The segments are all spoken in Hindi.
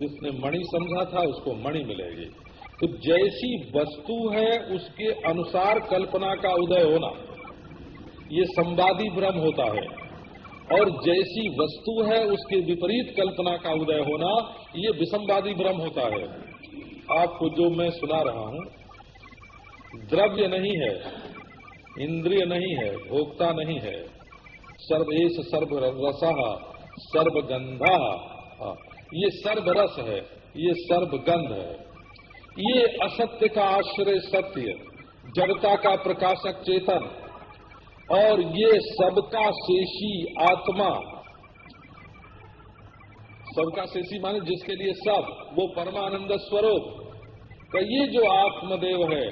जिसने मणि समझा था उसको मणि मिलेगी। तो जैसी वस्तु है उसके अनुसार कल्पना का उदय होना, ये संवादी भ्रम होता है, और जैसी वस्तु है उसके विपरीत कल्पना का उदय होना, ये विसंवादी भ्रम होता है। आपको जो मैं सुना रहा हूं, द्रव्य नहीं है, इंद्रिय नहीं है, भोक्ता नहीं है, सर्वेश सर्वरसः सर्वगंधा, ये सर्वरस है, ये सर्वगंध है, ये असत्य का आश्रय सत्य, जड़ता का प्रकाशक चेतन, और ये सबका शेषी आत्मा। सबका शेषी माने जिसके लिए सब, वो परमानंद स्वरूप का ये जो आत्मदेव है,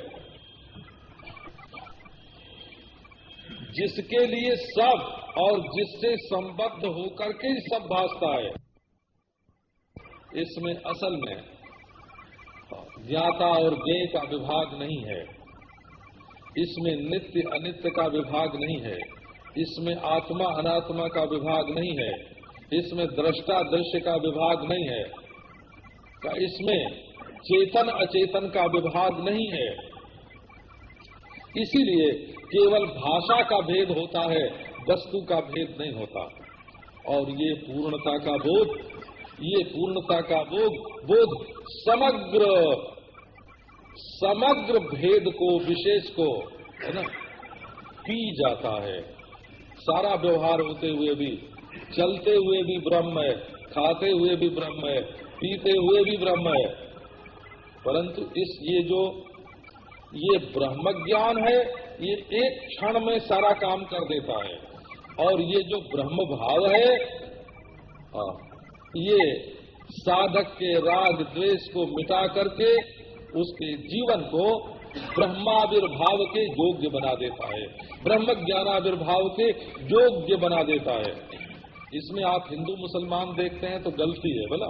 जिसके लिए सब और जिससे संबद्ध होकर के सब भासता है, इसमें असल में ज्ञाता और ज्ञेय का विभाग नहीं है, इसमें नित्य अनित्य का विभाग नहीं है, इसमें आत्मा अनात्मा का विभाग नहीं है, इसमें दृष्टा दृश्य का विभाग नहीं है, इसमें चेतन अचेतन का विभाग नहीं है। इसीलिए केवल भाषा का भेद होता है, वस्तु का भेद नहीं होता। और ये पूर्णता का बोध, ये पूर्णता का बोध समग्र भेद को, विशेष को, है ना, पी जाता है। सारा व्यवहार होते हुए भी, चलते हुए भी ब्रह्म है, खाते हुए भी ब्रह्म है, पीते हुए भी ब्रह्म है, परंतु ये ब्रह्म ज्ञान है, ये एक क्षण में सारा काम कर देता है। और ये जो ब्रह्म भाव है, ये साधक के राग द्वेष को मिटा करके उसके जीवन को ब्रह्माविर्भाव के योग्य बना देता है, ब्रह्म ज्ञानाविर्भाव के योग्य बना देता है। इसमें आप हिंदू मुसलमान देखते हैं तो गलती है बोला,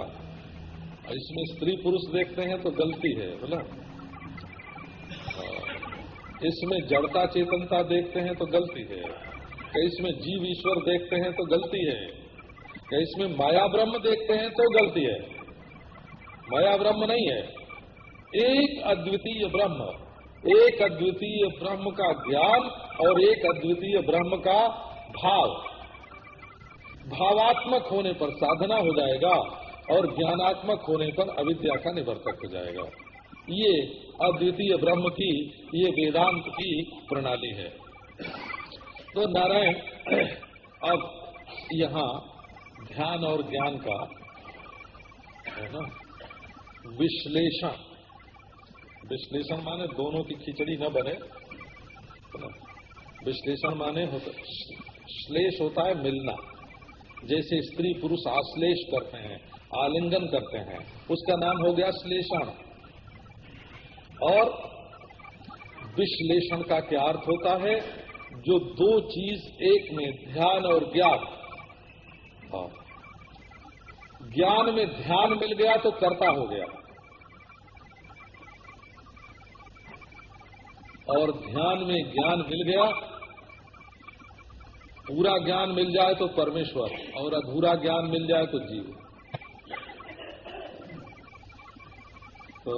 इसमें स्त्री पुरुष देखते हैं तो गलती है बोला, इसमें जड़ता चेतनता देखते हैं तो गलती है, इसमें जीव ईश्वर देखते हैं तो गलती है, इसमें माया ब्रह्म देखते हैं तो गलती है। माया ब्रह्म नहीं है, एक अद्वितीय ब्रह्म, एक अद्वितीय ब्रह्म का ज्ञान और एक अद्वितीय ब्रह्म का भाव। भावात्मक होने पर साधना हो जाएगा और ज्ञानात्मक होने पर अविद्या का निवर्तक हो जाएगा। ये अद्वितीय ब्रह्म की, ये वेदांत की प्रणाली है। तो नारायण अब यहाँ ध्यान और ज्ञान का है ना विश्लेषण माने दोनों की खिचड़ी न बने, विश्लेषण माने श्लेष होता है मिलना, जैसे स्त्री पुरुष आश्लेष करते हैं, आलिंगन करते हैं, उसका नाम हो गया श्लेषण। और विश्लेषण का क्या अर्थ होता है, जो दो चीज एक में, ध्यान और ज्ञान, ज्ञान में ध्यान मिल गया तो कर्ता हो गया, और ध्यान में ज्ञान मिल गया, पूरा ज्ञान मिल जाए तो परमेश्वर, और अधूरा ज्ञान मिल जाए तो जीव। तो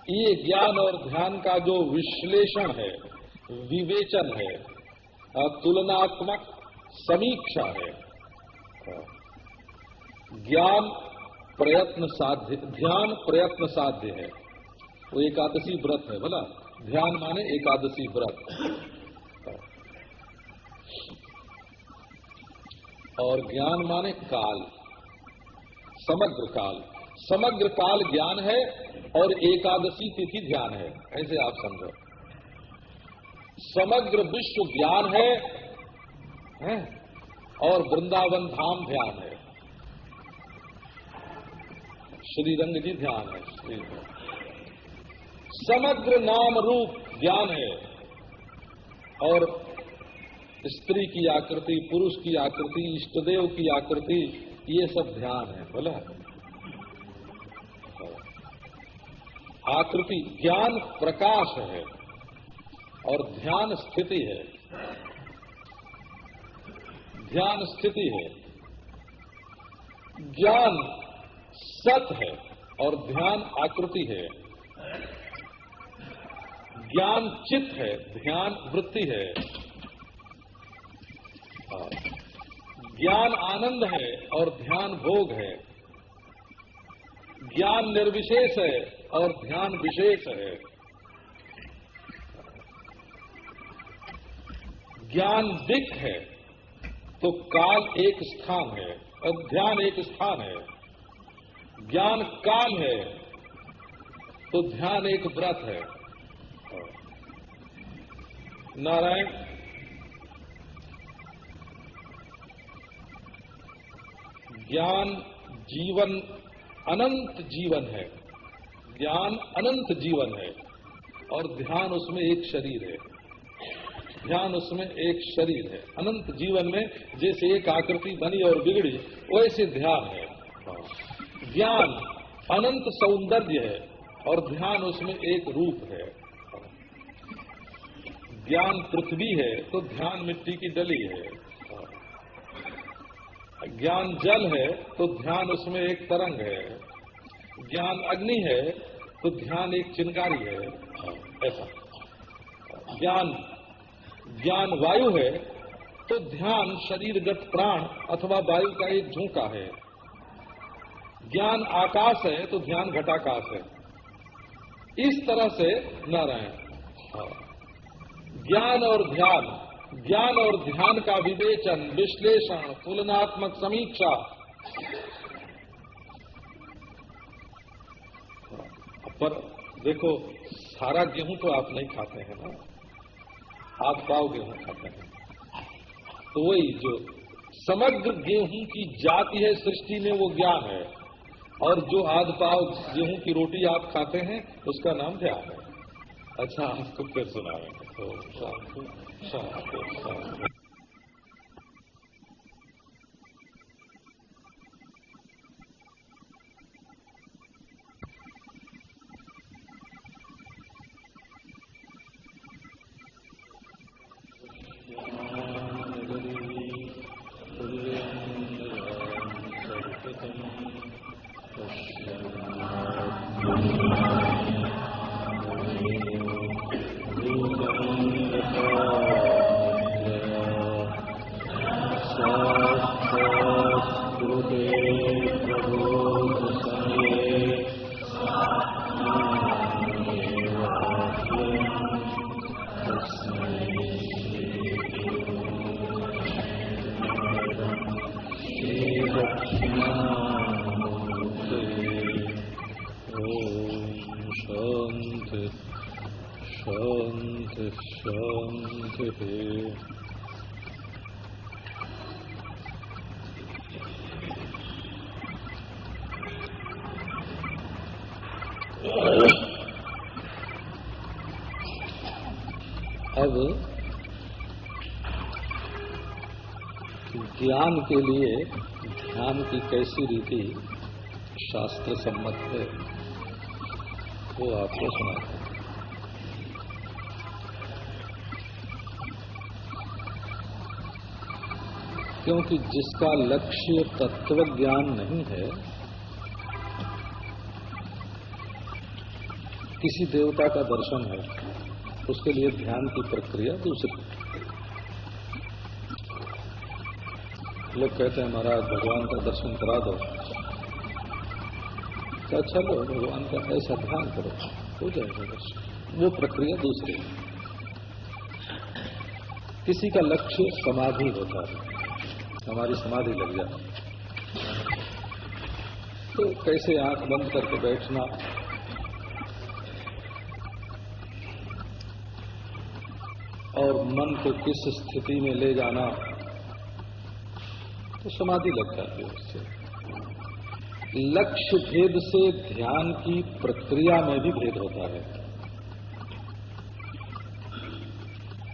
ये ज्ञान और ध्यान का जो विश्लेषण है, विवेचन है, तुलनात्मक समीक्षा है। ज्ञान प्रयत्न साध्य, ध्यान प्रयत्न साध्य है। वो एकादशी व्रत है बोला, ध्यान माने एकादशी व्रत, और ज्ञान माने काल, समग्र काल। समग्र काल ज्ञान है और एकादशी तिथि ध्यान है, ऐसे आप समझो। समग्र विश्व ज्ञान है और वृंदावन धाम ध्यान है, श्रीरंग जी ध्यान है। समग्र नाम रूप ज्ञान है और स्त्री की आकृति, पुरुष की आकृति, इष्टदेव की आकृति, ये सब ध्यान है बोला। आकृति ज्ञान प्रकाश है और ध्यान स्थिति है, ध्यान स्थिति है। ज्ञान सत है और ध्यान आकृति है। ज्ञान चित्त है, ध्यान वृत्ति है। ज्ञान आनंद है और ध्यान भोग है। ज्ञान निर्विशेष है और ध्यान विशेष है। ज्ञान दिक् है तो काल एक स्थान है और ध्यान एक स्थान है। ज्ञान काल है तो ध्यान एक व्रत है। नारायण ज्ञान जीवन अनंत जीवन है। ज्ञान अनंत जीवन है और ध्यान उसमें एक शरीर है। ध्यान उसमें एक शरीर है। अनंत जीवन में जैसे एक आकृति बनी और बिगड़ी वैसे ध्यान है। ज्ञान अनंत सौंदर्य है और ध्यान उसमें एक रूप है। ज्ञान पृथ्वी है तो ध्यान मिट्टी की डली है। ज्ञान जल है तो ध्यान उसमें एक तरंग है। ज्ञान अग्नि है तो ध्यान एक चिंगारी है। ऐसा ज्ञान वायु है तो ध्यान शरीरगत प्राण अथवा वायु का एक झोंका है। ज्ञान आकाश है तो ध्यान घटाकाश है। इस तरह से नारायण ज्ञान और ध्यान का विवेचन, विश्लेषण, तुलनात्मक समीक्षा। पर देखो सारा गेहूं तो आप नहीं खाते हैं ना, आप पाव गेहूं खाते हैं। तो वही जो समग्र गेहूं की जाति है सृष्टि में वो ज्ञान है और जो आध पाव गेहूं की रोटी आप खाते हैं उसका नाम ध्यान है। अच्छा आपको फिर सुनाएंगे। तो शांति शांति शांति। अब ज्ञान के लिए ध्यान की कैसी रीति शास्त्र सम्मत है वो आपको सुनाते हैं। क्योंकि जिसका लक्ष्य तत्व ज्ञान नहीं है, किसी देवता का दर्शन है, उसके लिए ध्यान की प्रक्रिया दूसरी। लोग कहते हैं महाराज भगवान का दर्शन करा दो, तो चलो भगवान का ऐसा ध्यान करो हो जाएगा दर्शन। वो प्रक्रिया दूसरी। किसी का लक्ष्य समाधि होता है, हमारी समाधि लग जाए तो कैसे आंख बंद करके बैठना और मन को किस स्थिति में ले जाना, तो समाधि लग जाती है उससे। लक्ष्य भेद से ध्यान की प्रक्रिया में भी भेद होता है।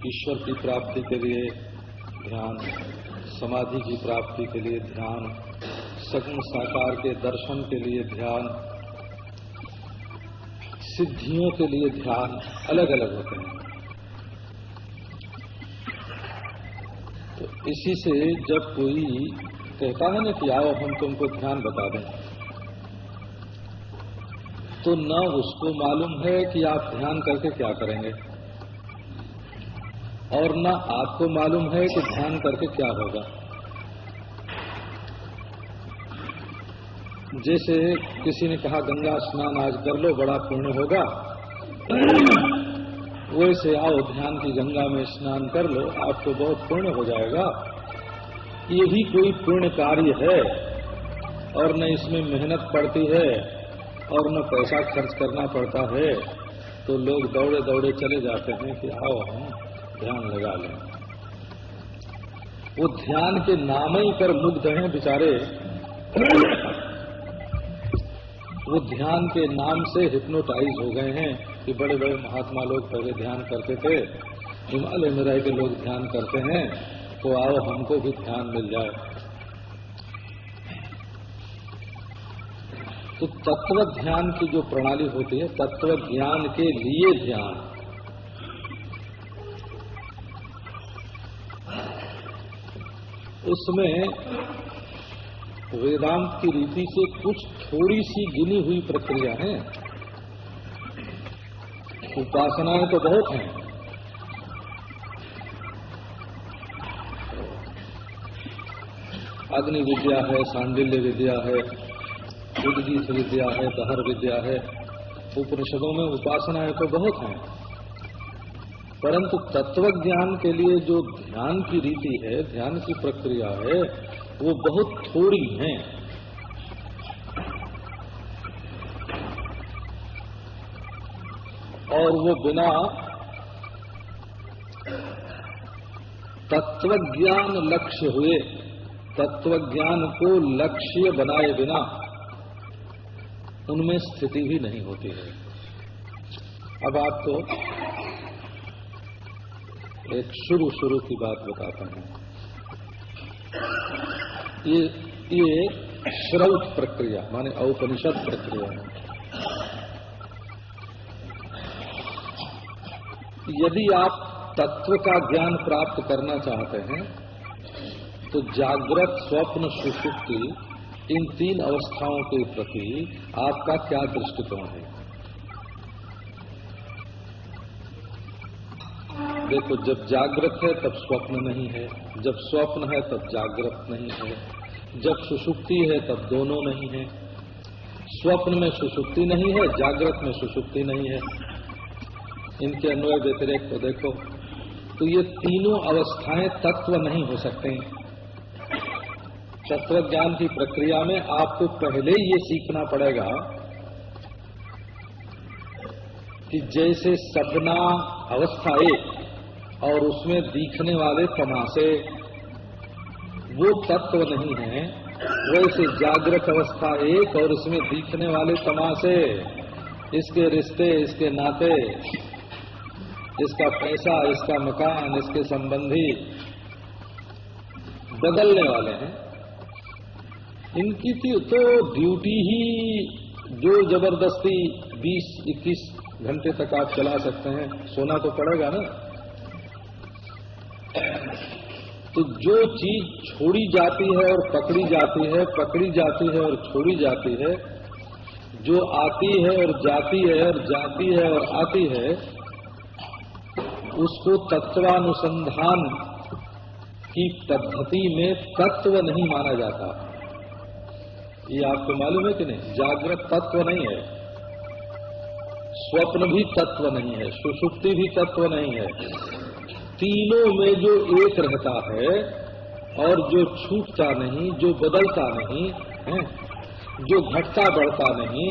ईश्वर की प्राप्ति के लिए ध्यान, समाधि की प्राप्ति के लिए ध्यान, सगुण साकार के दर्शन के लिए ध्यान, सिद्धियों के लिए ध्यान अलग अलग होते हैं। तो इसी से जब कोई कहता है ना कि आओ हम तुमको ध्यान बता दें, तो न उसको मालूम है कि आप ध्यान करके क्या करेंगे, और न आपको मालूम है कि ध्यान करके क्या होगा। जैसे किसी ने कहा गंगा स्नान आज कर लो, बड़ा पुण्य होगा, वैसे आओ ध्यान की गंगा में स्नान कर लो, आपको बहुत पुण्य हो जाएगा। ये भी कोई पुण्य कार्य है, और न इसमें मेहनत पड़ती है और न पैसा खर्च करना पड़ता है, तो लोग दौड़े दौड़े चले जाते हैं कि आओ हम ध्यान लगा लें। वो ध्यान के नाम ही पर मुग्ध हैं बेचारे। वो ध्यान के नाम से हिप्नोटाइज हो गए हैं कि बड़े बड़े महात्मा लोग पहले ध्यान करते थे, हिमालय में रह के लोग ध्यान करते हैं, तो आओ हमको भी ध्यान मिल जाए। तो तत्व ध्यान की जो प्रणाली होती है, तत्व ज्ञान के लिए ध्यान, उसमें वेदांत की रीति से कुछ थोड़ी सी गिनी हुई प्रक्रिया है। उपासनाएं तो बहुत हैं, अग्नि विद्या है, सांडिल्य विद्या है, उद्गीत विद्या है, दहर विद्या है, उपनिषदों में उपासनाएं तो बहुत हैं, परंतु तत्व ज्ञान के लिए जो ध्यान की रीति है, ध्यान की प्रक्रिया है, वो बहुत थोड़ी है। और वो बिना तत्व ज्ञान लक्ष्य हुए, तत्व ज्ञान को लक्ष्य बनाए बिना उनमें स्थिति भी नहीं होती है। अब आपको एक शुरू की बात बताता हूं। ये श्रौत प्रक्रिया माने औपनिषद प्रक्रिया है। यदि आप तत्व का ज्ञान प्राप्त करना चाहते हैं तो जागृत, स्वप्न, सुषुप्ति इन तीन अवस्थाओं के प्रति आपका क्या दृष्टिकोण है। देखो, जब जागृत है तब स्वप्न नहीं है, जब स्वप्न है तब जागृत नहीं है, जब सुषुप्ति है तब दोनों नहीं है। स्वप्न में सुषुप्ति नहीं है, जागृत में सुषुप्ति नहीं है। इनके अन्वय व्यतिरेक को देखो, तो ये तीनों अवस्थाएं तत्व नहीं हो सकते। तत्व ज्ञान की प्रक्रिया में आपको पहले ये सीखना पड़ेगा कि जैसे सपना अवस्था एक और उसमें दिखने वाले तमाशे वो तत्व नहीं है, वैसे जागृत अवस्था एक और उसमें दिखने वाले तमाशे, इसके रिश्ते, इसके नाते, इसका पैसा, इसका मकान, इसके संबंधी बदलने वाले हैं। इनकी तो ड्यूटी ही जो जबरदस्ती 20-21 घंटे तक आप चला सकते हैं, सोना तो पड़ेगा ना। तो जो चीज छोड़ी जाती है और पकड़ी जाती है, पकड़ी जाती है और छोड़ी जाती है, जो आती है और जाती है और जाती है और आती है, उसको तत्वानुसंधान की पद्धति में तत्व नहीं माना जाता। ये आपको मालूम है कि नहीं? जागृत तत्व नहीं है, स्वप्न भी तत्व नहीं है, सुषुप्ति भी तत्व नहीं है। तीनों में जो एक रहता है और जो छूटता नहीं, जो बदलता नहीं है, जो घटता बढ़ता नहीं,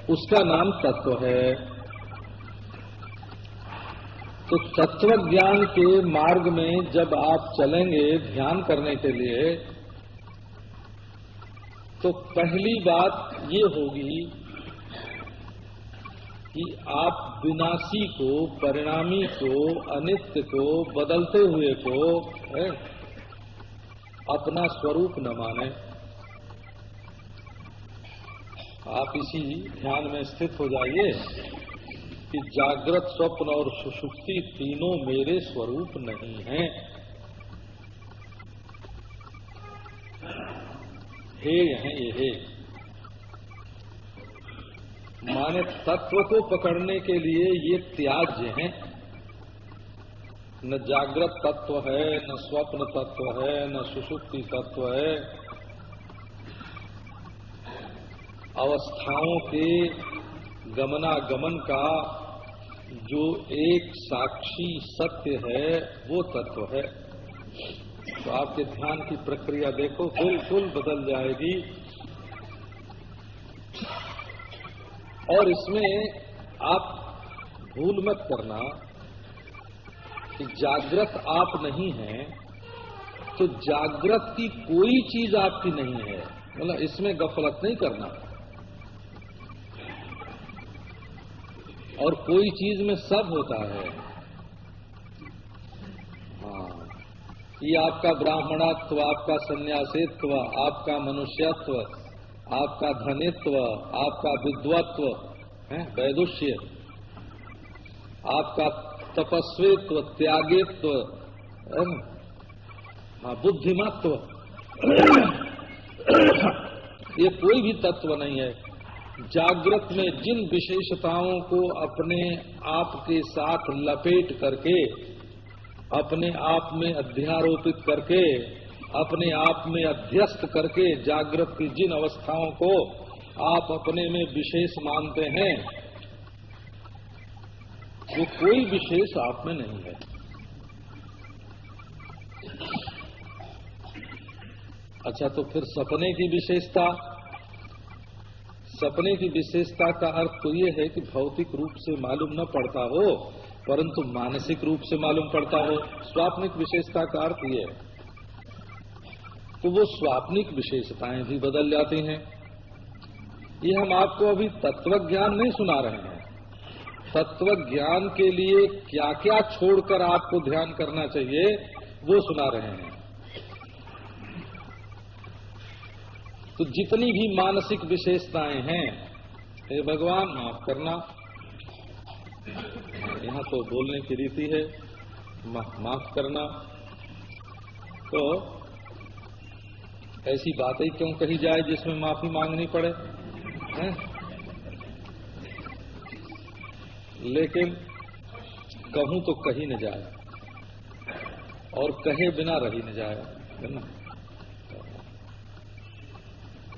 उसका नाम तत्व है। तो तत्व ज्ञान के मार्ग में जब आप चलेंगे ध्यान करने के लिए, तो पहली बात ये होगी कि आप विनाशी को, परिणामी को, अनित्य को, बदलते हुए को अपना स्वरूप न माने। आप इसी ध्यान में स्थित हो जाइए कि जागृत, स्वप्न और सुषुप्ति तीनों मेरे स्वरूप नहीं हैं। हे हैं ये हे। माने तत्व को पकड़ने के लिए ये त्याज्य हैं। न जागृत तत्व है, न स्वप्न तत्व है, न सुषुप्ति तत्व है। अवस्थाओं के गमनागमन का जो एक साक्षी सत्य है वो तत्व है। तो आपके ध्यान की प्रक्रिया देखो, बिल्कुल बदल जाएगी। और इसमें आप भूल मत करना कि जागृत आप नहीं हैं तो जागृत की कोई चीज आपकी नहीं है, मतलब इसमें गफलत नहीं करना। और कोई चीज में सब होता है। हाँ, ये आपका ब्राह्मणत्व, आपका सन्यासित्व, आपका मनुष्यत्व, आपका धनित्व, आपका विद्वत्व है, वैदुष्य, आपका तपस्वित्व, त्यागित्व, हाँ, बुद्धिमत्व, ये कोई भी तत्व नहीं है। जागृत में जिन विशेषताओं को अपने आप के साथ लपेट करके, अपने आप में अध्यारोपित करके, अपने आप में अध्यस्त करके जागृत की जिन अवस्थाओं को आप अपने में विशेष मानते हैं, वो कोई विशेष आप में नहीं है। अच्छा, तो फिर सपने की विशेषता, सपने की विशेषता का अर्थ तो ये है कि भौतिक रूप से मालूम न पड़ता हो परंतु मानसिक रूप से मालूम पड़ता हो। स्वाप्निक विशेषता का अर्थ ये है। तो वो स्वाप्निक विशेषताएं भी बदल जाती हैं। ये हम आपको अभी तत्व ज्ञान नहीं सुना रहे हैं। तत्व ज्ञान के लिए क्या क्या छोड़कर आपको ध्यान करना चाहिए वो सुना रहे हैं। तो जितनी भी मानसिक विशेषताएं हैं, हे भगवान माफ करना, यहाँ तो बोलने की रीति है माफ करना, तो ऐसी बातें क्यों कही जाए जिसमें माफी मांगनी पड़े हैं? लेकिन कहूं तो कही न जाए और कहे बिना रही न जाए, है ना।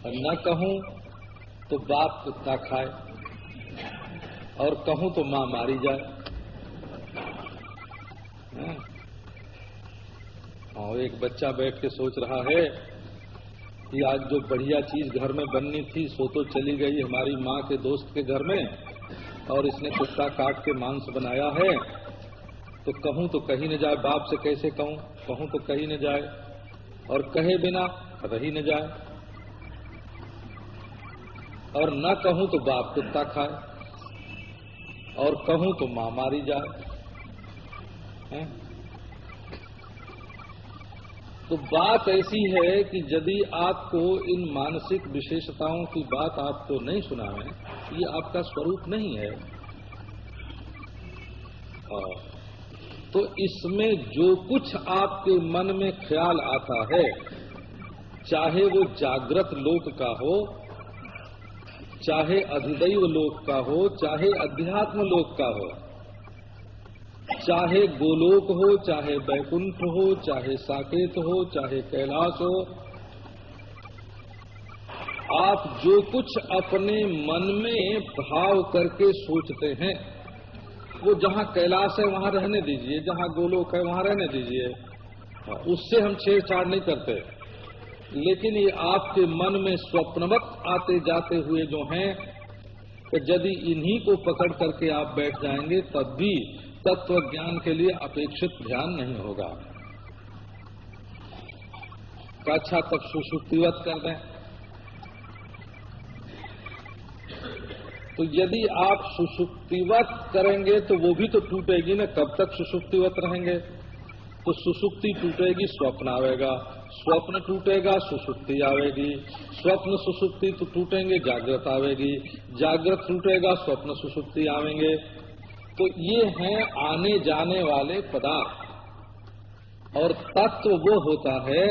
और न कहूं तो बाप कुत्ता खाए और कहूं तो मां मारी जाए। और एक बच्चा बैठ के सोच रहा है कि आज जो बढ़िया चीज घर में बननी थी सो तो चली गई हमारी माँ के दोस्त के घर में, और इसने कुत्ता काट के मांस बनाया है, तो कहूं तो कहीं न जाए, बाप से कैसे कहूं, कहूं तो कहीं न जाए और कहे बिना रही न जाए, और न कहूं तो बाप कुत्ता खाए और कहूं तो मां मारी जाए, है? तो बात ऐसी है कि यदि आपको इन मानसिक विशेषताओं की बात आपको नहीं सुनावे, ये आपका स्वरूप नहीं है। तो इसमें जो कुछ आपके मन में ख्याल आता है, चाहे वो जागृत लोक का हो, चाहे अधिदैव लोक का हो, चाहे अध्यात्म लोक का हो, चाहे गोलोक हो, चाहे बैकुंठ हो, चाहे साकेत हो, चाहे कैलाश हो, आप जो कुछ अपने मन में भाव करके सोचते हैं वो जहाँ कैलाश है वहाँ रहने दीजिए, जहाँ गोलोक है वहाँ रहने दीजिए, उससे हम छेड़छाड़ नहीं करते। लेकिन ये आपके मन में स्वप्नवत आते जाते हुए जो हैं, कि यदि इन्हीं को पकड़ करके आप बैठ जाएंगे तब भी तत्व ज्ञान के लिए अपेक्षित ध्यान नहीं होगा। अच्छा, तब सुषुप्तिवत कर दें। तो यदि आप सुषुप्तिवत करेंगे तो वो भी तो टूटेगी ना, कब तक सुषुप्तिवत रहेंगे? तो सुषुप्ति टूटेगी, स्वप्न आवेगा, स्वप्न टूटेगा, सुषुप्ति आवेगी, स्वप्न सुषुप्ति तो टूटेंगे, जागृत आवेगी, जागृत टूटेगा, स्वप्न सुषुप्ति आवेंगे। तो ये हैं आने जाने वाले पदार्थ। और तत्व वो होता है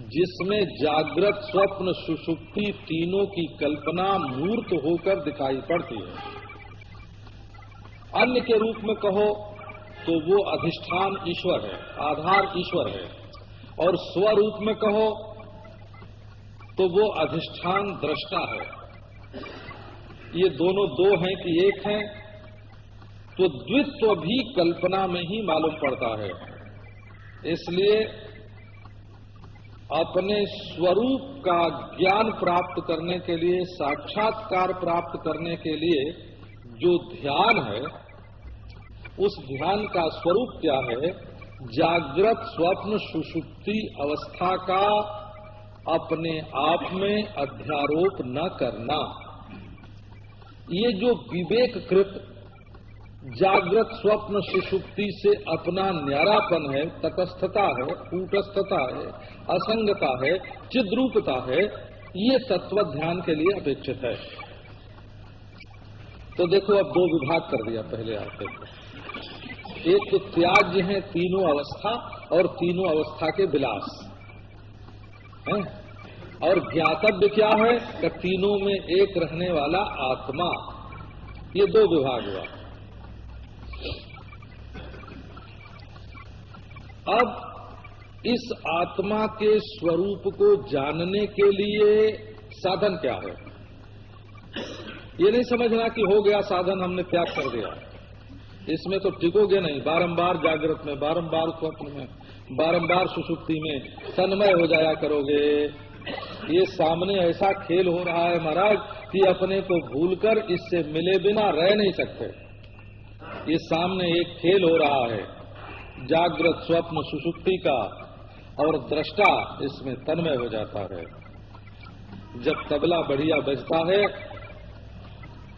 जिसमें जागृत, स्वप्न, सुषुप्ति तीनों की कल्पना मूर्त होकर दिखाई पड़ती है। अन्य के रूप में कहो तो वो अधिष्ठान ईश्वर है, आधार ईश्वर है, और स्वरूप में कहो तो वो अधिष्ठान दृष्टा है। ये दोनों दो हैं कि एक हैं, तो द्वित्व भी कल्पना में ही मालूम पड़ता है। इसलिए अपने स्वरूप का ज्ञान प्राप्त करने के लिए, साक्षात्कार प्राप्त करने के लिए जो ध्यान है, उस ध्यान का स्वरूप क्या है? जागृत, स्वप्न, सुषुप्ति अवस्था का अपने आप में अध्यारोप न करना। ये जो विवेककृत जागृत, स्वप्न, सुषुप्ति से अपना न्यारापन है, तटस्थता है, कूटस्थता है, असंगता है, चिद्रूपता है, ये तत्व ध्यान के लिए अपेक्षित है। तो देखो, अब दो विभाग कर दिया पहले आपके। एक तो त्याज्य है तीनों अवस्था और तीनों अवस्था के विलास है, और ज्ञातव्य क्या है कि तीनों में एक रहने वाला आत्मा। ये दो विभाग हुआ। अब इस आत्मा के स्वरूप को जानने के लिए साधन क्या है? ये नहीं समझना कि हो गया साधन, हमने त्याग कर दिया। इसमें तो टिकोगे नहीं। बारंबार जागृत में, बारंबार स्वप्न में, बारंबार सुषुप्ति में तन्मय हो जाया करोगे। ये सामने ऐसा खेल हो रहा है महाराज कि अपने को भूलकर इससे मिले बिना रह नहीं सकते। ये सामने एक खेल हो रहा है जागृत, स्वप्न, सुषुप्ति का, और दृष्टा इसमें तन्मय हो जाता है। जब तबला बढ़िया बजता है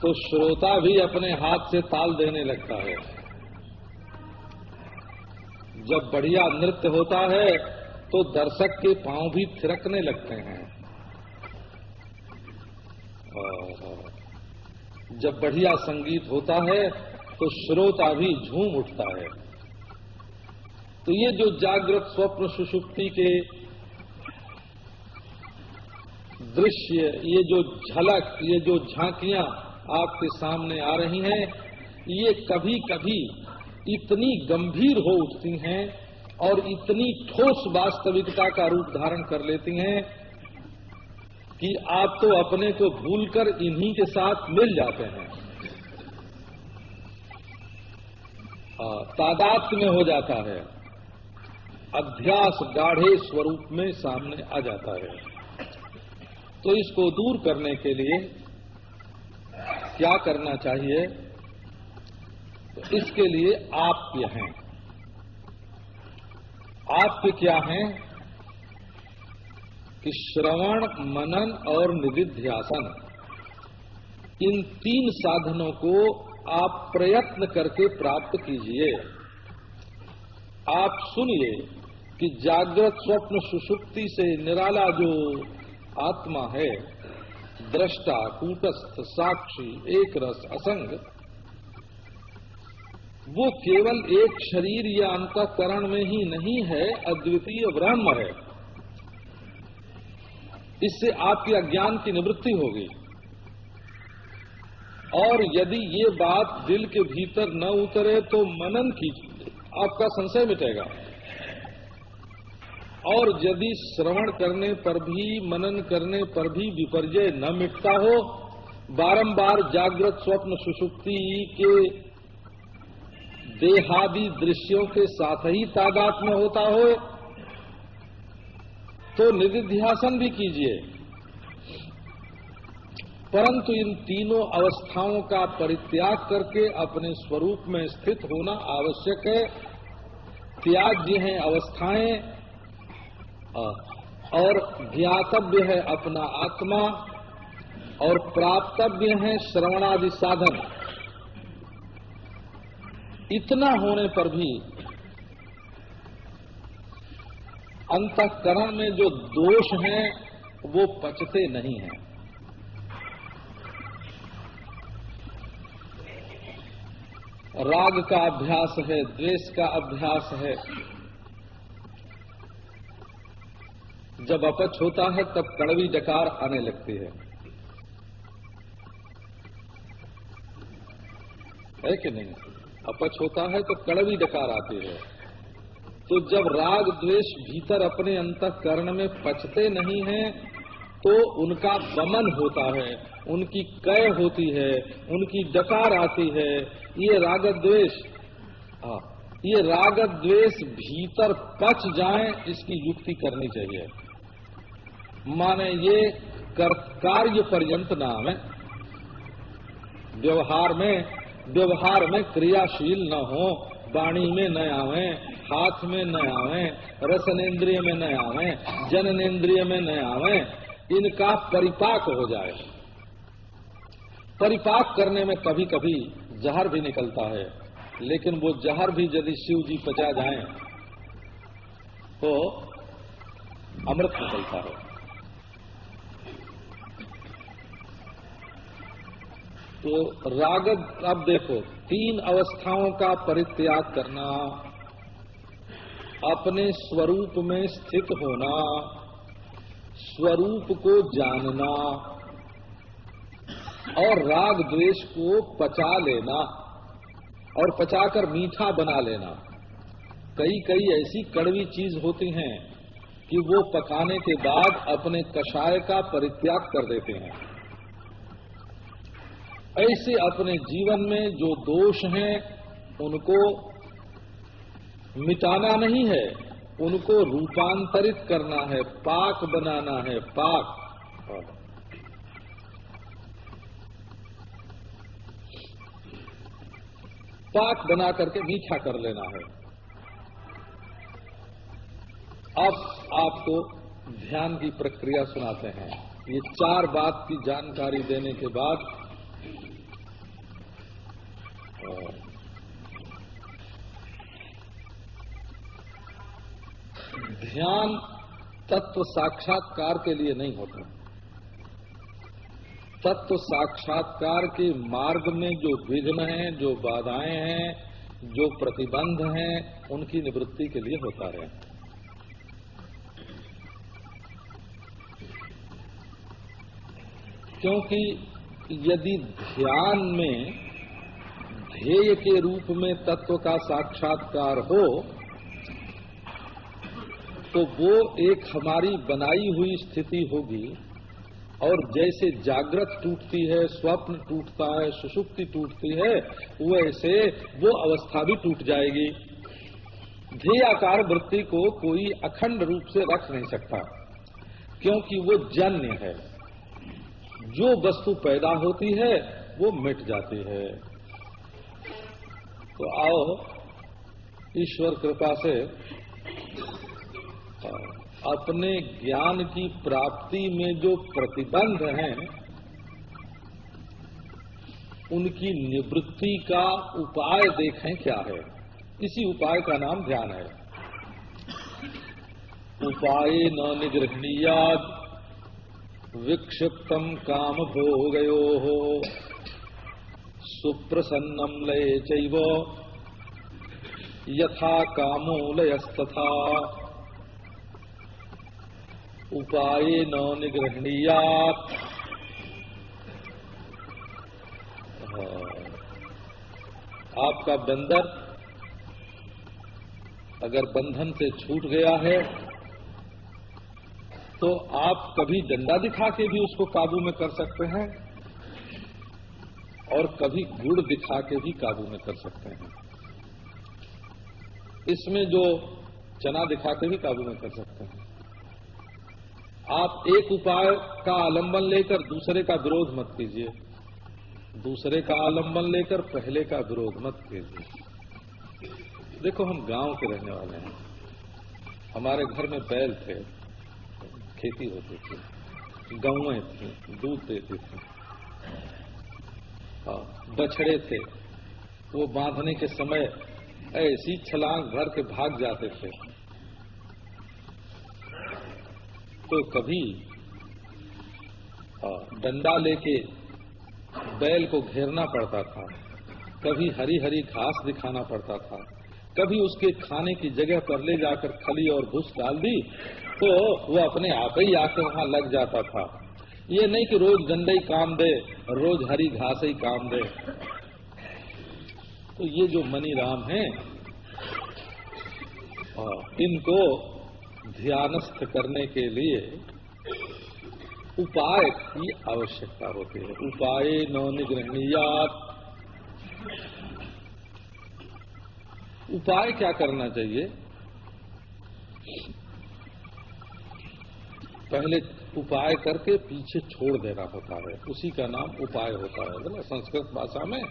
तो श्रोता भी अपने हाथ से ताल देने लगता है। जब बढ़िया नृत्य होता है तो दर्शक के पांव भी थिरकने लगते हैं। जब बढ़िया संगीत होता है तो श्रोता भी झूम उठता है। तो ये जो जागृत, स्वप्न, सुषुप्ति के दृश्य, ये जो झलक, ये जो झांकियां आपके सामने आ रही हैं, ये कभी कभी इतनी गंभीर हो उठती हैं और इतनी ठोस वास्तविकता का रूप धारण कर लेती हैं कि आप तो अपने को भूलकर इन्हीं के साथ मिल जाते हैं, तादात्म्य में हो जाता है, अध्यास गाढ़े स्वरूप में सामने आ जाता है। तो इसको दूर करने के लिए क्या करना चाहिए? तो इसके लिए आप्य हैं। आप्य क्या हैं? कि श्रवण, मनन और निदिध्यासन, इन तीन साधनों को आप प्रयत्न करके प्राप्त कीजिए। आप सुनिए कि जागृत, स्वप्न, सुषुप्ति से निराला जो आत्मा है, दृष्टा, कूटस्थ, साक्षी, एक रस, असंग, वो केवल एक शरीर या अंतःकरण में ही नहीं है, अद्वितीय ब्रह्म है। इससे आपके अज्ञान की निवृत्ति होगी। और यदि ये बात दिल के भीतर न उतरे तो मनन कीजिए, आपका संशय मिटेगा। और यदि श्रवण करने पर भी, मनन करने पर भी विपर्जय न मिटता हो, बारंबार जागृत, स्वप्न, सुषुप्ति के देहादि दृश्यों के साथ ही तादात्म्य में होता हो, तो निदिध्यासन भी कीजिए। परंतु इन तीनों अवस्थाओं का परित्याग करके अपने स्वरूप में स्थित होना आवश्यक है। त्याज्य हैं अवस्थाएं और ज्ञातव्य है अपना आत्मा, और प्राप्तव्य है श्रवणादि साधन। इतना होने पर भी अंतःकरण में जो दोष हैं वो पचते नहीं हैं। राग का अभ्यास है, द्वेष का अभ्यास है, जब अपच होता है तब कड़वी डकार आने लगती है कि नहीं? अपच होता है तो कड़वी डकार आती है। तो जब राग द्वेष भीतर अपने अंतःकरण में पचते नहीं हैं तो उनका वमन होता है, उनकी कै होती है, उनकी डकार आती है। ये राग द्वेष, ये राग द्वेष भीतर पच जाए इसकी युक्ति करनी चाहिए। माने ये कार्य पर्यंत नाम है, व्यवहार में क्रियाशील न हो, वाणी में न आवे, हाथ में न आवे, रसनेन्द्रिय में न आवे, जननेन्द्रिय में न आवे, इनका परिपाक हो जाए। परिपाक करने में कभी कभी जहर भी निकलता है, लेकिन वो जहर भी यदि शिव जी पचा जाए तो अमृत निकलता है। तो राग, अब देखो, 3 अवस्थाओं का परित्याग करना, अपने स्वरूप में स्थित होना, स्वरूप को जानना और राग द्वेष को पचा लेना और पचाकर मीठा बना लेना। कई ऐसी कड़वी चीज होती हैं कि वो पकाने के बाद अपने कषाय का परित्याग कर देते हैं। ऐसे अपने जीवन में जो दोष हैं उनको मिटाना नहीं है, उनको रूपांतरित करना है, पाक बनाना है। पाक बना करके मीठा कर लेना है। अब आपको ध्यान की प्रक्रिया सुनाते हैं। ये 4 बात की जानकारी देने के बाद ध्यान तत्व साक्षात्कार के लिए नहीं होता। तत्व साक्षात्कार के मार्ग में जो विघ्न हैं, जो बाधाएं हैं, जो प्रतिबंध हैं, उनकी निवृत्ति के लिए होता है। क्योंकि यदि ध्यान में ध्येय के रूप में तत्व का साक्षात्कार हो तो वो एक हमारी बनाई हुई स्थिति होगी। और जैसे जागृत टूटती है, स्वप्न टूटता है, सुषुप्ति टूटती है, वैसे वो अवस्था भी टूट जाएगी। ध्येयाकार वृत्ति को कोई अखंड रूप से रख नहीं सकता, क्योंकि वो जन्य है। जो वस्तु पैदा होती है वो मिट जाती है। तो आओ ईश्वर कृपा से अपने ज्ञान की प्राप्ति में जो प्रतिबंध हैं उनकी निवृत्ति का उपाय देखें क्या है। इसी उपाय का नाम ध्यान है। उपाय न निगृहणीयाद विक्षिप्तम काम भोगयोः सुप्रसन्नम लये चैव यथा कामो लयस्तथा। उपाय न निगृहणीयात्, आपका बंदर अगर बंधन से छूट गया है तो आप कभी डंडा दिखा के भी उसको काबू में कर सकते हैं और कभी गुड़ दिखा के भी काबू में कर सकते हैं। इसमें जो चना दिखा के भी काबू में कर सकते हैं। आप एक उपाय का आलंबन लेकर दूसरे का विरोध मत कीजिए, दूसरे का आलंबन लेकर पहले का विरोध मत कीजिए। देखो, हम गांव के रहने वाले हैं। हमारे घर में बैल थे, खेती होती थी, गौएं थी, दूध देती थी, बछड़े थे। वो बांधने के समय ऐसी छलांग भर के भाग जाते थे। तो कभी डंडा लेके बैल को घेरना पड़ता था, कभी हरी हरी घास दिखाना पड़ता था, कभी उसके खाने की जगह पर ले जाकर खली और भूस डाल दी तो वो अपने आप ही आके वहां लग जाता था। ये नहीं कि रोज डंडे ही काम दे, रोज हरी घास ही काम दे। तो ये जो मनी राम हैं, इनको ध्यानस्थ करने के लिए उपाय की आवश्यकता होती है। उपाय न निगृहणीयात्। उपाय क्या करना चाहिए? पहले उपाय करके पीछे छोड़ देना होता है, उसी का नाम उपाय होता है। बोला संस्कृत भाषा में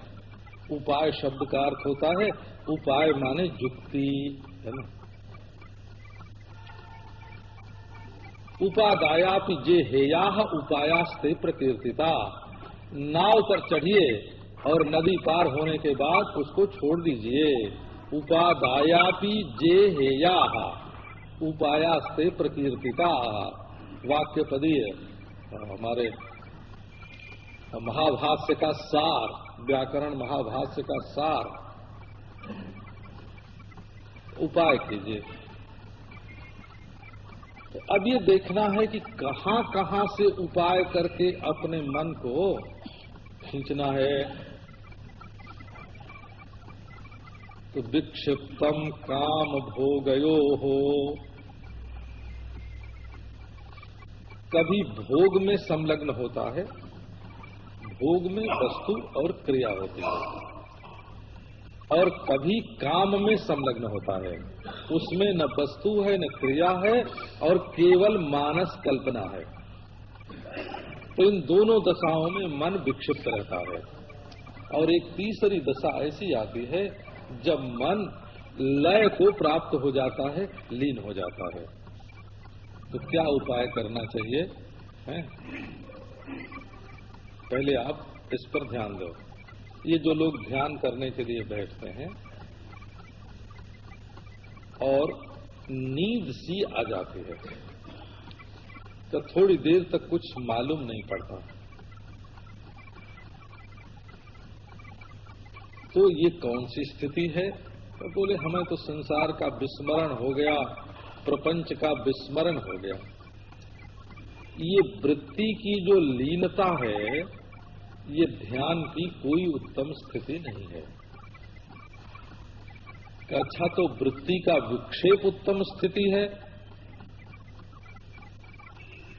उपाय शब्द का अर्थ होता है, उपाय माने युक्ति, है ना। उपादायापि जे हेयाः उपायास्ते प्रकीर्तिता। नाव पर चढ़िए और नदी पार होने के बाद उसको छोड़ दीजिए। उपादायापि जे हेयाः उपायास्ते प्रकीर्तिता। वाक्य पदीय हमारे महाभाष्य का सार, व्याकरण महाभाष्य का सार। उपाय कीजिए। तो अब ये देखना है कि कहां कहां से उपाय करके अपने मन को खींचना है। तो विक्षिप्तम काम भोगयो हो। कभी भोग में संलग्न होता है, भोग में वस्तु और क्रिया होती है, और कभी काम में संलग्न होता है, उसमें न वस्तु है न क्रिया है और केवल मानस कल्पना है। तो इन दोनों दशाओं में मन विक्षिप्त रहता है। और एक तीसरी दशा ऐसी आती है जब मन लय को प्राप्त हो जाता है, लीन हो जाता है। तो क्या उपाय करना चाहिए है? पहले आप इस पर ध्यान दो। ये जो लोग ध्यान करने के लिए बैठते हैं और नींद सी आ जाती है, तो थोड़ी देर तक कुछ मालूम नहीं पड़ता, तो ये कौन सी स्थिति है? तो बोले हमें तो संसार का विस्मरण हो गया, प्रपंच का विस्मरण हो गया। ये वृत्ति की जो लीनता है, ये ध्यान की कोई उत्तम स्थिति नहीं है। अच्छा, तो वृत्ति का विक्षेप उत्तम स्थिति है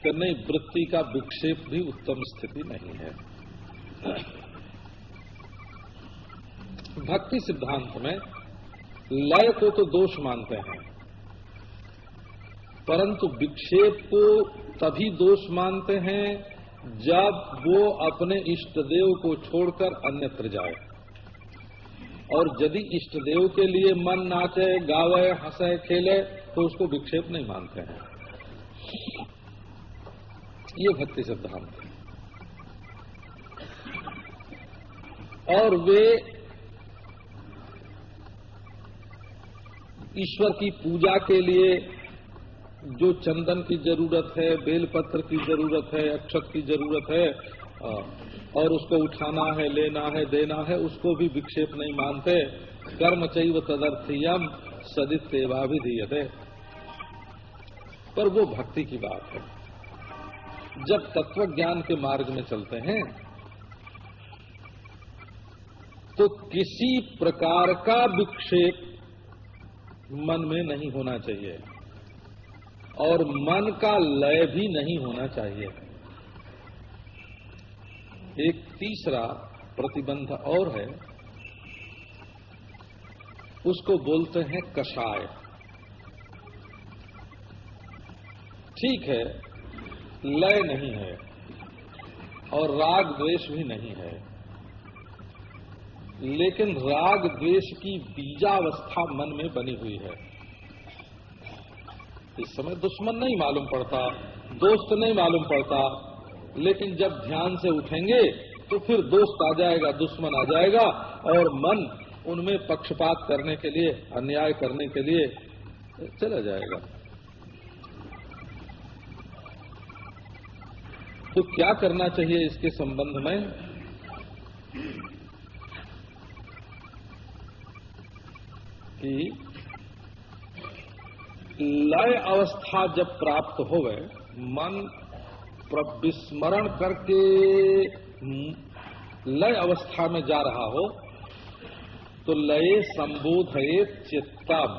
कि नहीं? वृत्ति का विक्षेप भी उत्तम स्थिति नहीं है। भक्ति सिद्धांत में लय को तो दोष मानते हैं, परंतु विक्षेप को तभी दोष मानते हैं जब वो अपने इष्ट देव को छोड़कर अन्यत्र जाए। और यदि इष्ट देव के लिए मन नाचे, गावे, हंसे, खेले, तो उसको विक्षेप नहीं मानते हैं। ये भक्ति सिद्धांत है। और वे ईश्वर की पूजा के लिए जो चंदन की जरूरत है, बेलपत्र की जरूरत है, अक्षत की जरूरत है, और उसको उठाना है, लेना है, देना है, उसको भी विक्षेप नहीं मानते। कर्म चैव तदर्थीयम सदित्येवाभिधीयते। पर वो भक्ति की बात है। जब तत्व ज्ञान के मार्ग में चलते हैं तो किसी प्रकार का विक्षेप मन में नहीं होना चाहिए और मन का लय भी नहीं होना चाहिए। एक तीसरा प्रतिबंध और है, उसको बोलते हैं कषाय। ठीक है, लय नहीं है और राग द्वेष भी नहीं है, लेकिन राग द्वेष की बीजावस्था मन में बनी हुई है। इस समय दुश्मन नहीं मालूम पड़ता, दोस्त नहीं मालूम पड़ता, लेकिन जब ध्यान से उठेंगे तो फिर दोस्त आ जाएगा, दुश्मन आ जाएगा, और मन उनमें पक्षपात करने के लिए, अन्याय करने के लिए चला जाएगा। तो क्या करना चाहिए इसके संबंध में? कि लय अवस्था जब प्राप्त होवे, मन विस्मरण करके लय अवस्था में जा रहा हो, तो लय संबोधयेत चित्तम,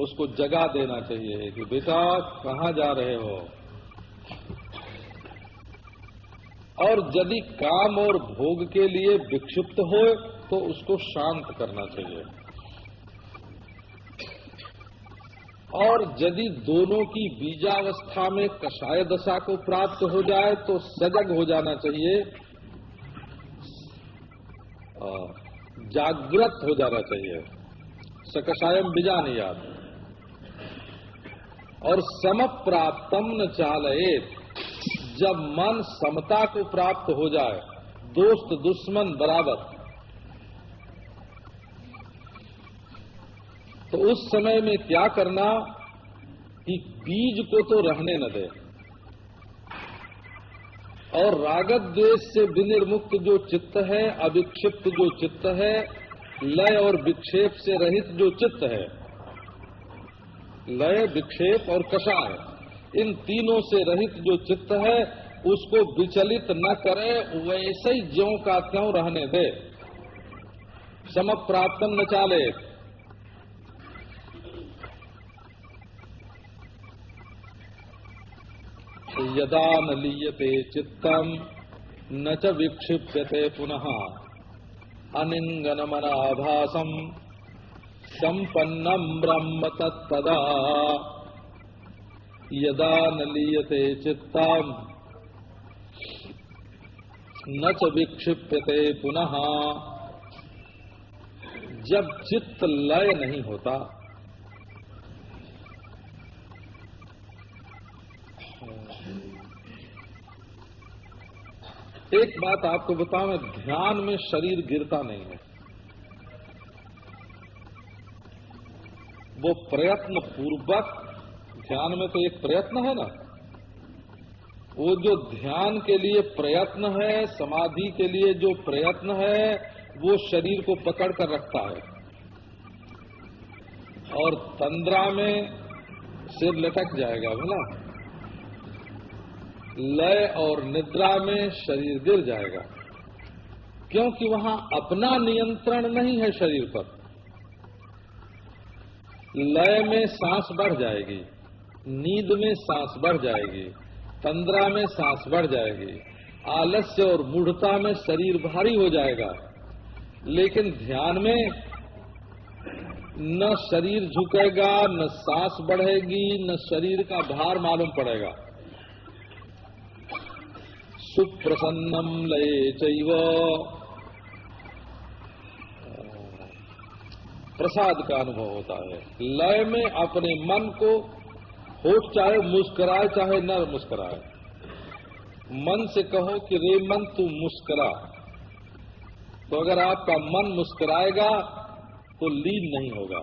उसको जगा देना चाहिए कि बेटा कहाँ जा रहे हो। और यदि काम और भोग के लिए विक्षिप्त हो तो उसको शांत करना चाहिए। और यदि दोनों की बीजावस्था में कषाय दशा को प्राप्त हो जाए तो सजग हो जाना चाहिए, जागृत हो जाना चाहिए। सकषायम बीजानियात। और सम प्राप्तम न चालयेत, जब मन समता को प्राप्त हो जाए, दोस्त दुश्मन बराबर, तो उस समय में क्या करना कि बीज को तो रहने न दे, और रागत द्वेष से विनिर्मुक्त जो चित्त है, अविक्षिप्त जो चित्त है, लय और विक्षेप से रहित जो चित्त है, लय विक्षेप और कषाय, इन तीनों से रहित जो चित्त है उसको विचलित न करे, वैसे ही ज्यों का त्यों रहने दे। सम प्राप्तम न चाले। यदा न लीयते चित्तम न च विक्षिप्यते पुनः अनिंगनमनाभासम संपन्नम ब्रह्म तत्तदा। यदा न लीयते चित्तम न च विक्षिप्यते पुनः, जब चित्त लय नहीं होता, एक बात आपको बताऊं, ध्यान में शरीर गिरता नहीं है। वो प्रयत्न पूर्वक, ध्यान में तो एक प्रयत्न है ना, वो जो ध्यान के लिए प्रयत्न है, समाधि के लिए जो प्रयत्न है, वो शरीर को पकड़ कर रखता है। और तंद्रा में सिर लटक जाएगा बोला, लय और निद्रा में शरीर गिर जाएगा, क्योंकि वहां अपना नियंत्रण नहीं है शरीर पर। लय में सांस बढ़ जाएगी, नींद में सांस बढ़ जाएगी, तंद्रा में सांस बढ़ जाएगी, आलस्य और मूढ़ता में शरीर भारी हो जाएगा। लेकिन ध्यान में न शरीर झुकेगा, न सांस बढ़ेगी, न शरीर का भार मालूम पड़ेगा। सुप्रसन्नम लये चैव, प्रसाद का अनुभव होता है। लय में अपने मन को, होठ चाहे मुस्कुराए चाहे न मुस्कुराए, मन से कहो कि रे मन तू मुस्कुरा, तो अगर आपका मन मुस्कुराएगा तो लीन नहीं होगा।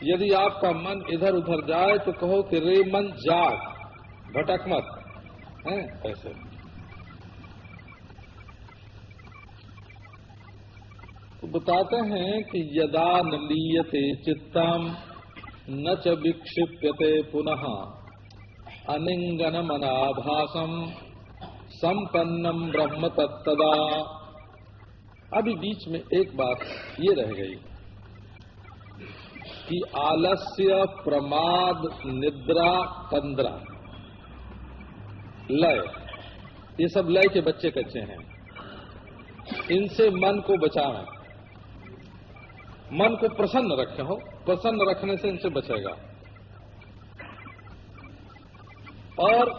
यदि आपका मन इधर उधर जाए तो कहो कि रे मन जाग, भटक मत, है ऐसे। तो बताते हैं कि यदा न लीयते चित्तम न च विक्षिप्यते पुनः अनिंगनमनाभासम संपन्नम ब्रह्म तत्तदा। अभी बीच में एक बात ये रह गई कि आलस्य, प्रमाद, निद्रा, तंद्रा, लय, ये सब लय के बच्चे कच्चे हैं। इनसे मन को बचाएं, मन को प्रसन्न रखें, हो प्रसन्न रखने से इनसे बचेगा। और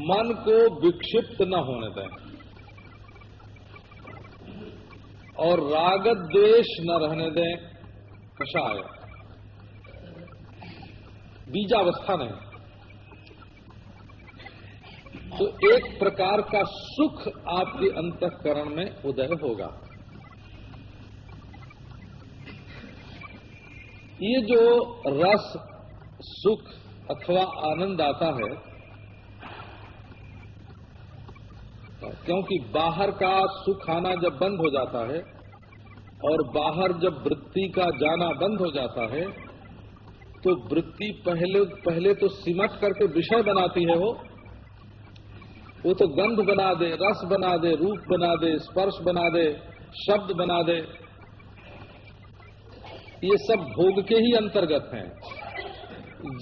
मन को विक्षिप्त न होने दें, और राग द्वेष न रहने दें, कषाय, बीजावस्था नहीं। तो एक प्रकार का सुख आपके अंतःकरण में उदय होगा। ये जो रस, सुख अथवा आनंद आता है, क्योंकि बाहर का सुख आना जब बंद हो जाता है और बाहर जब वृत्ति का जाना बंद हो जाता है तो वृत्ति पहले तो सिमट करके विषय बनाती है। वो तो गंध बना दे, रस बना दे, रूप बना दे, स्पर्श बना दे, शब्द बना दे, ये सब भोग के ही अंतर्गत हैं।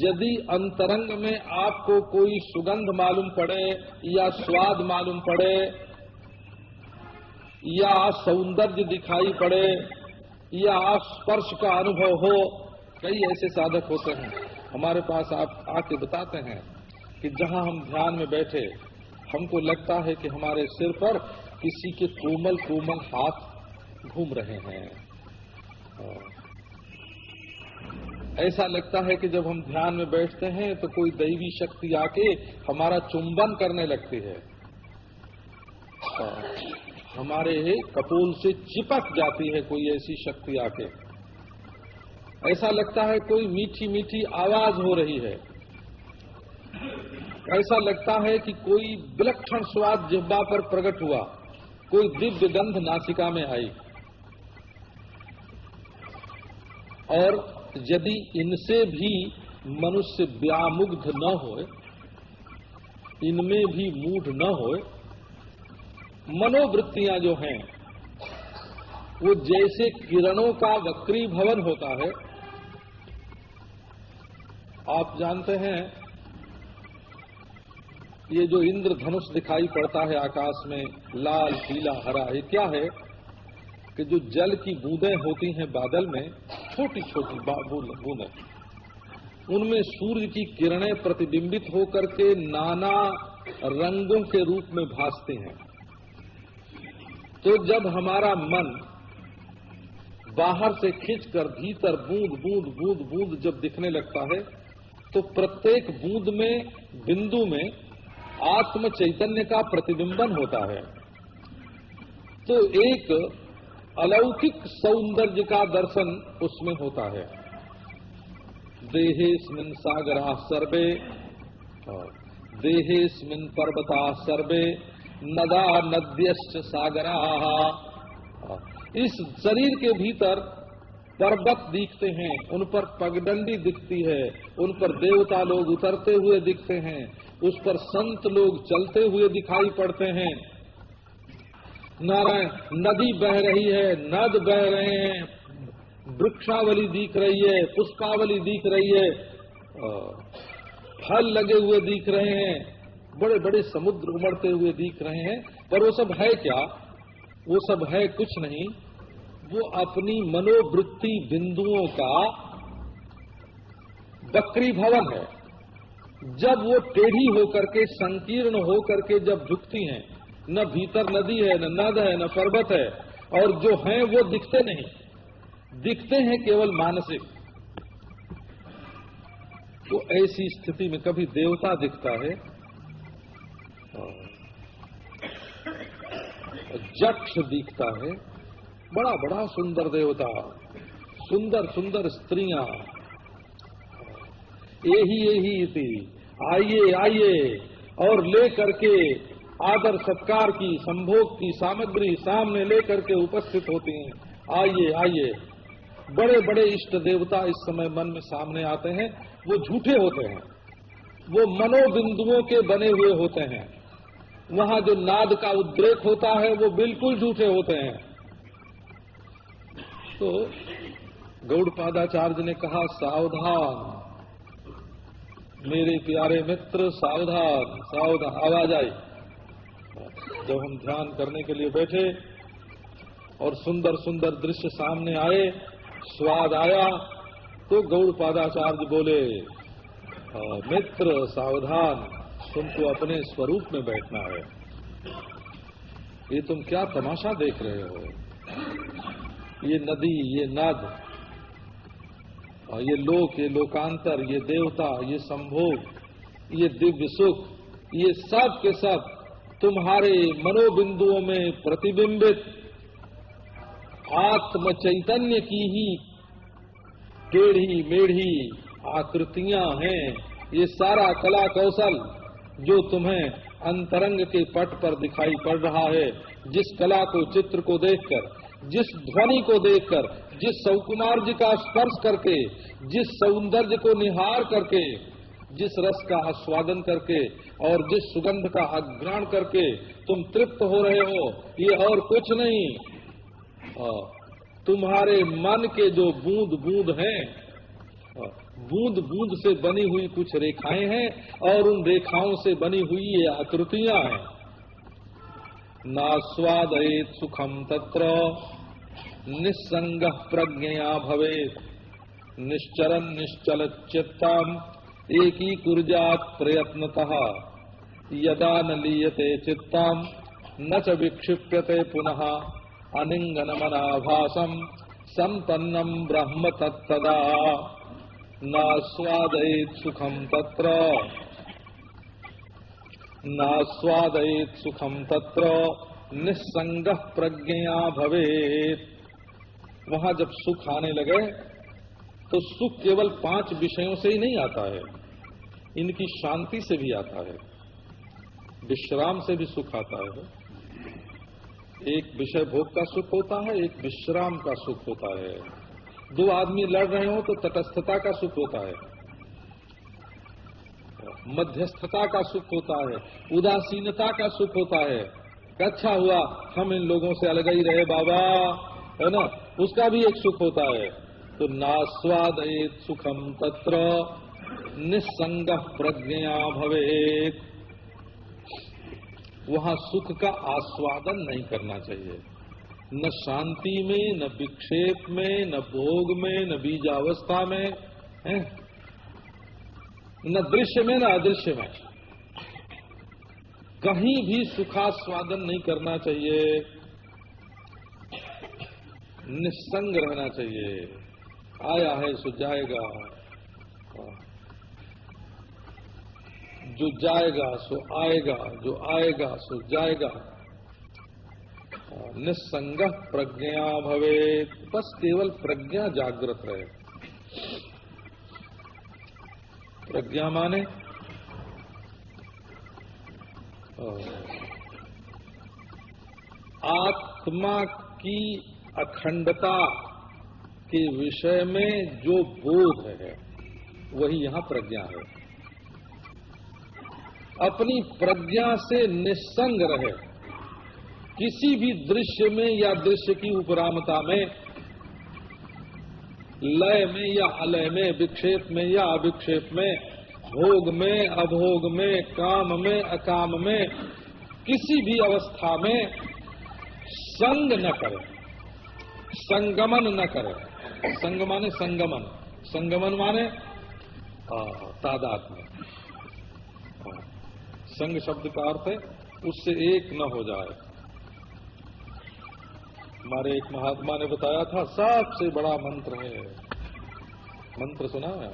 यदि अंतरंग में आपको कोई सुगंध मालूम पड़े या स्वाद मालूम पड़े या सौंदर्य दिखाई पड़े या स्पर्श का अनुभव हो, कई ऐसे साधक होते हैं हमारे पास आप आके बताते हैं कि जहां हम ध्यान में बैठे हमको लगता है कि हमारे सिर पर किसी के कोमल कोमल हाथ घूम रहे हैं। ऐसा लगता है कि जब हम ध्यान में बैठते हैं तो कोई दैवी शक्ति आके हमारा चुंबन करने लगती है, हमारे कपोल से चिपक जाती है कोई ऐसी शक्ति आके। ऐसा लगता है कोई मीठी मीठी आवाज हो रही है, ऐसा लगता है कि कोई विलक्षण स्वाद जिह्वा पर प्रकट हुआ, कोई दिव्य गंध नासिका में आई। और यदि इनसे भी मनुष्य व्यामुग्ध न होए, इनमें भी मूढ़ न होए, मनोवृत्तियां जो हैं वो जैसे किरणों का वक्रीभवन होता है। आप जानते हैं ये जो इंद्रधनुष दिखाई पड़ता है आकाश में, लाल पीला हरा, ये क्या है कि जो जल की बूंदें होती हैं बादल में, छोटी छोटी बूंदें, उनमें सूर्य की किरणें प्रतिबिंबित होकर के नाना रंगों के रूप में भासती हैं। तो जब हमारा मन बाहर से खींचकर भीतर बूंद बूंद बूंद बूंद जब दिखने लगता है तो प्रत्येक बूंद में, बिंदु में आत्म चैतन्य का प्रतिबिंबन होता है। तो एक अलौकिक सौंदर्य का दर्शन उसमें होता है। देहेस्मिन् सागराः सर्वे, देहेस्मिन् पर्वताः सर्वे, नदा नद्यश्च सागराः। इस शरीर के भीतर पर्वत दिखते हैं, उन पर पगडंडी दिखती है, उन पर देवता लोग उतरते हुए दिखते हैं, उस पर संत लोग चलते हुए दिखाई पड़ते हैं। नारायण, नदी बह रही है, नद बह रहे हैं, वृक्षावली दिख रही है, पुष्पावली दिख रही है, फल लगे हुए दिख रहे हैं, बड़े बड़े समुद्र उमड़ते हुए दिख रहे हैं। पर वो सब है क्या? वो सब है कुछ नहीं, वो अपनी मनोवृत्ति बिंदुओं का वक्रीभवन है। जब वो टेढ़ी होकर के, संकीर्ण होकर के जब झुकती हैं, न भीतर नदी है, न नद है, न पर्वत है, और जो हैं वो दिखते नहीं, दिखते हैं केवल मानसिक। तो ऐसी स्थिति में कभी देवता दिखता है, जक्ष दिखता है, बड़ा बड़ा सुंदर देवता, सुंदर सुंदर स्त्रियां, यही थी, आइए आइए, और ले करके आदर सत्कार की, संभोग की सामग्री सामने लेकर के उपस्थित होती हैं। आइए आइए, बड़े बड़े इष्ट देवता इस समय मन में सामने आते हैं। वो झूठे होते हैं, वो मनोबिंदुओं के बने हुए होते हैं। वहां जो नाद का उद्रेक होता है वो बिल्कुल झूठे होते हैं। तो गौड़पादाचार्य ने कहा, सावधान मेरे प्यारे मित्र, सावधान सावधान। आवाज आई जब हम ध्यान करने के लिए बैठे और सुंदर सुंदर दृश्य सामने आए, स्वाद आया, तो गौड़पादाचार्य बोले, मित्र सावधान, तुमको अपने स्वरूप में बैठना है। ये तुम क्या तमाशा देख रहे हो? ये नदी, ये नद, ये लोक, ये लोकांतर, ये देवता, ये संभोग, ये दिव्य सुख, ये सब के सब तुम्हारे मनोबिंदुओं में प्रतिबिंबित आत्म चैतन्य की ही टेढ़ी मेढ़ी आकृतियां हैं। ये सारा कला कौशल जो तुम्हें अंतरंग के पट पर दिखाई पड़ रहा है, जिस कला को, चित्र को देखकर जिस ध्वनि को देखकर, जिस सौकुमार जी का स्पर्श करके, जिस सौंदर्य को निहार करके, जिस रस का आस्वादन करके और जिस सुगंध का आघ्राण करके तुम तृप्त हो रहे हो, ये और कुछ नहीं, तुम्हारे मन के जो बूंद बूंद हैं, बूंद बूंद से बनी हुई कुछ रेखाएं हैं और उन रेखाओं से बनी हुई ये आकृतियां हैं। नास्वादयेत् सुखम तत्र निस्संगः प्रज्ञया भवेत्, निश्चरन् निश्चल चित्तम् एकीकुर्यात् प्रयत्नतः, यदा न लीयते चित्तम् न च विक्षिप्यते पुनः, अनिंगनमनाभासम् संपन्नम् ब्रह्म तत्तदा। नास्वादयेत् सुखम तत्र, नास्वादयेत् सुखम तत्र निस्संगः प्रज्ञया भवेत्। वहां जब सुख आने लगे तो सुख केवल 5 विषयों से ही नहीं आता है, इनकी शांति से भी आता है, विश्राम से भी सुख आता है। एक विषय भोग का सुख होता है, एक विश्राम का सुख होता है। 2 आदमी लड़ रहे हो तो तटस्थता का सुख होता है, मध्यस्थता का सुख होता है, उदासीनता का सुख होता है। अच्छा हुआ हम इन लोगों से अलग ही रहे बाबा, है ना, उसका भी एक सुख होता है। तो नास्वादयेत् सुखम तत्र निस्संगः प्रज्ञया भवेत्। वहां सुख का आस्वादन नहीं करना चाहिए, न शांति में, न विक्षेप में, न भोग में, न बीजावस्था में, न दृश्य में, न अदृश्य में, कहीं भी सुखास्वादन नहीं करना चाहिए। निस्संग रहना चाहिए। आया है सो जाएगा, जो जाएगा सो आएगा, जो आएगा सो जाएगा। निस्संगः प्रज्ञया भवेत्, बस केवल प्रज्ञा जागृत रहे। प्रज्ञा माने आत्मा की अखंडता के विषय में जो बोध है वही यहाँ प्रज्ञा है। अपनी प्रज्ञा से निस्संग रहे, किसी भी दृश्य में या दृश्य की उपरामता में, लय में या अलय में, विक्षेप में या अविक्षेप में, भोग में अभोग में, काम में अकाम में, किसी भी अवस्था में संग न करे, संगमन न करे। संग माने संगमन, संगमन माने तादात्म्य। संग शब्द का अर्थ है उससे एक न हो जाए। हमारे एक महात्मा ने बताया था सबसे बड़ा मंत्र है, मंत्र सुना है?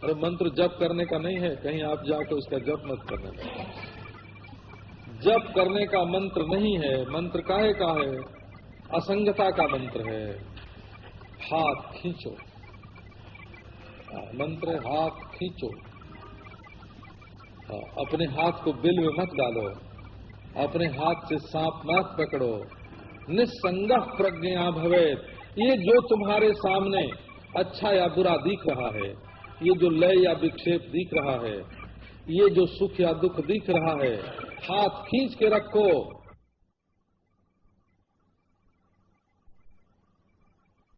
अरे मंत्र जप करने का नहीं है, कहीं आप जाकर उसका जप मत करना। जप करने का मंत्र नहीं है, मंत्र काहे का है? असंगता का मंत्र है। हाथ खींचो, मंत्र है हाथ खींचो। अपने हाथ को बिल में मत डालो, अपने हाथ से सांप मत पकड़ो। निस्संगः प्रज्ञया भवेत्। ये जो तुम्हारे सामने अच्छा या बुरा दिख रहा है, ये जो लय या विक्षेप दिख रहा है, ये जो सुख या दुख दिख रहा है, हाथ खींच के रखो।